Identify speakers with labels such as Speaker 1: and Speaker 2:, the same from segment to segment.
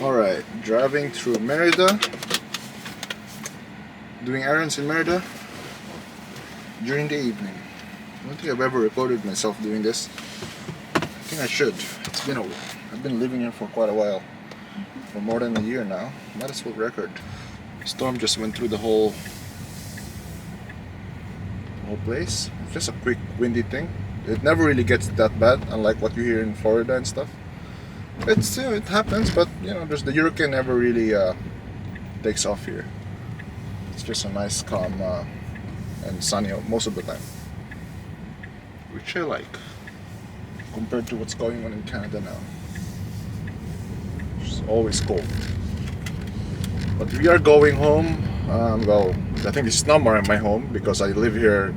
Speaker 1: Alright, driving through Merida, doing errands in Merida during the evening. I don't think I've ever recorded myself doing this. I think I should. I've been living here for quite a while, for more than a year now. Might as well record. Storm just went through the whole place. It's just a quick windy thing. It never really gets that bad, unlike what you hear in Florida and stuff. It happens, but there's the hurricane never really takes off here. It's just a nice, calm, and sunny most of the time, which I like compared to what's going on in Canada now. It's always cold. But we are going home. Well, I think it's not more my home because I live here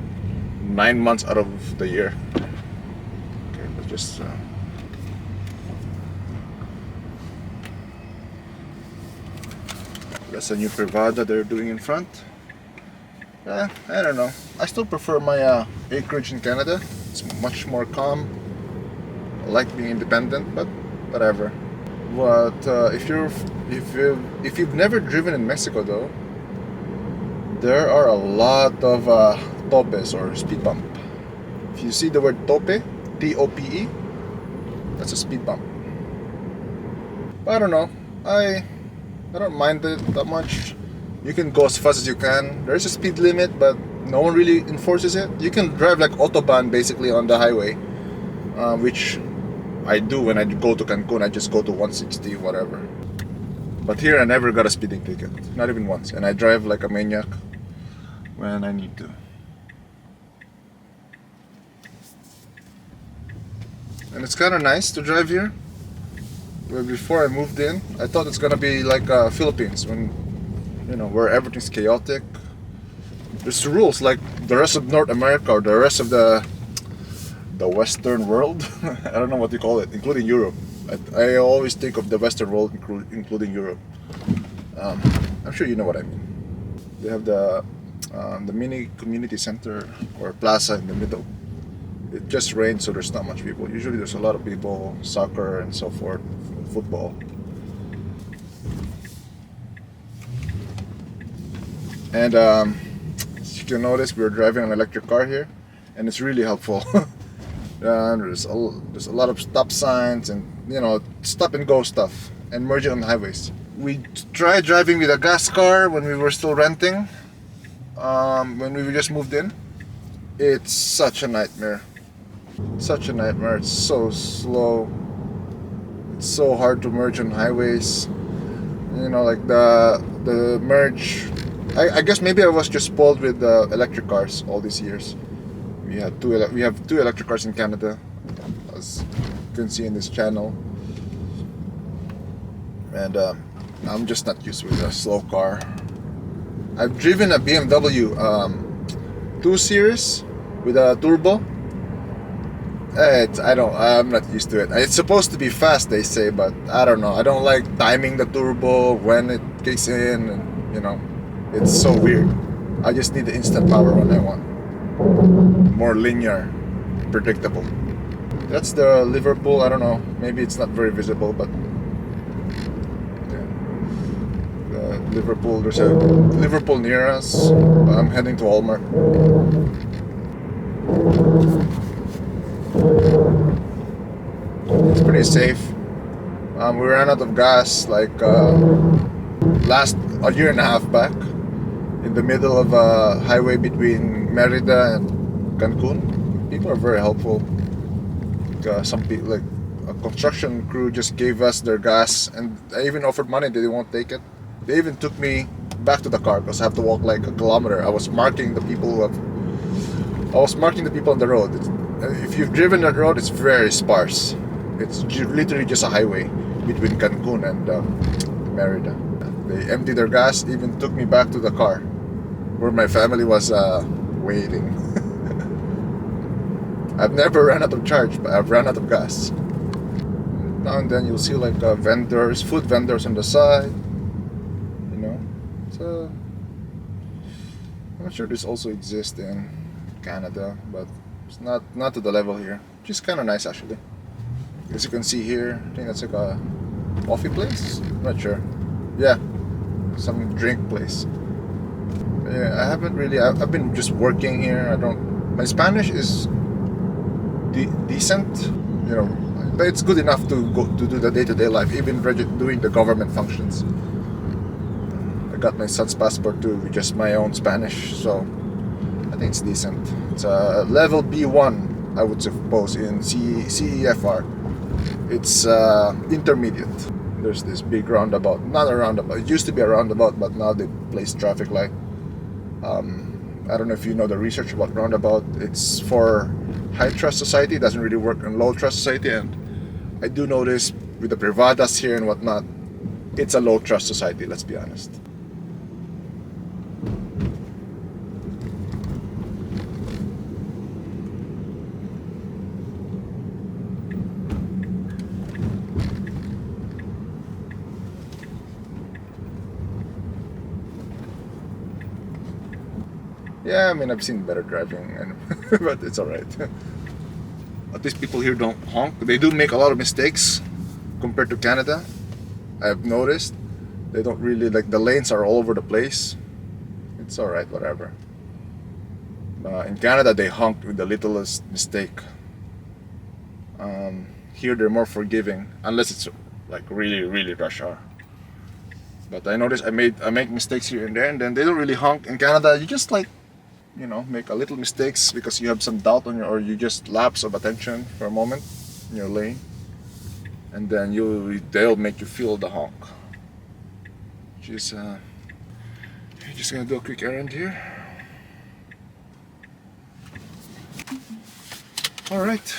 Speaker 1: 9 months out of the year. Okay, let's just. That's a new Merida they're doing in front. I don't know. I still prefer my acreage in Canada. It's much more calm. I like being independent, but whatever. But if you've never driven in Mexico though, there are a lot of topes or speed bump. If you see the word tope, T-O-P-E, that's a speed bump. But I don't know. I don't mind it that much. You can go as fast as you can. There's a speed limit, but no one really enforces it. You can drive like Autobahn basically on the highway, which I do when I go to Cancun. I just go to 160, whatever. But here I never got a speeding ticket, not even once. And I drive like a maniac when I need to. And it's kind of nice to drive here. Well, before I moved in, I thought it's gonna be like Philippines, when where everything's chaotic. There's rules like the rest of North America or the rest of the Western world. I don't know what you call it, including Europe. I always think of the Western world, including Europe. I'm sure you know what I mean. They have the mini community center or plaza in the middle. It just rains, so there's not much people. Usually there's a lot of people, soccer and so forth, football. And as you can notice, we're driving an electric car here, and it's really helpful. There's a lot of stop signs and stop and go stuff, and merging on highways. We tried driving with a gas car when we were still renting. When we just moved in, it's such a nightmare. Such a nightmare. It's so slow. It's so hard to merge on highways. Like the merge. I guess maybe I was just spoiled with electric cars all these years. We have two electric cars in Canada, as you can see in this channel. And I'm just not used with a slow car. I've driven a BMW 2 Series with a turbo. I'm not used to it. It's supposed to be fast, they say, but I don't know. I don't like timing the turbo when it kicks in, and it's so weird. I just need the instant power when I want. More linear, predictable. That's the Liverpool. I don't know. Maybe it's not very visible, but yeah. Liverpool. There's a Liverpool near us. I'm heading to Walmart. It's pretty safe. We ran out of gas like a year and a half back, in the middle of a highway between Merida and Cancun. People are very helpful. Some people, like a construction crew, just gave us their gas, and I even offered money. They won't take it. They even took me back to the car because I have to walk like a kilometer. I was marking the people on the road. If you've driven that road, it's very sparse. It's literally just a highway between Cancun and Merida. They emptied their gas, even took me back to the car where my family was waiting. I've never ran out of charge, but I've ran out of gas. Now and then you'll see like food vendors on the side. So I'm sure this also exists in Canada, but it's not to the level here. Which is kind of nice actually. As you can see here, I think that's like a coffee place? Not sure. Yeah, some drink place. Yeah, I haven't really. I've been just working here. I don't. My Spanish is decent, you know, but it's good enough to go to do the day-to-day life, even doing the government functions. I got my son's passport too, with just my own Spanish, so I think it's decent. It's a level B1, I would suppose, in CEFR. It's intermediate. There's this big roundabout, not a roundabout. It used to be a roundabout, but now they place traffic light. I don't know if you know the research about roundabout. It's for high trust society. It doesn't really work in low trust society, and I do notice with the privadas here and whatnot, it's a low trust society. Let's be honest. Yeah, I mean, I've seen better driving, and but it's alright. At least people here don't honk. They do make a lot of mistakes compared to Canada. I've noticed they don't really, like, the lanes are all over the place. It's alright, whatever. In Canada, they honk with the littlest mistake. Here, they're more forgiving, unless it's like really, really rush hour. But I noticed I make mistakes here and there, and then they don't really honk. In Canada, you just, like, you know, make a little mistakes because you have some doubt on your, or you just lapse of attention for a moment in your lane, and then they'll make you feel the honk. Just just gonna do a quick errand here. All right.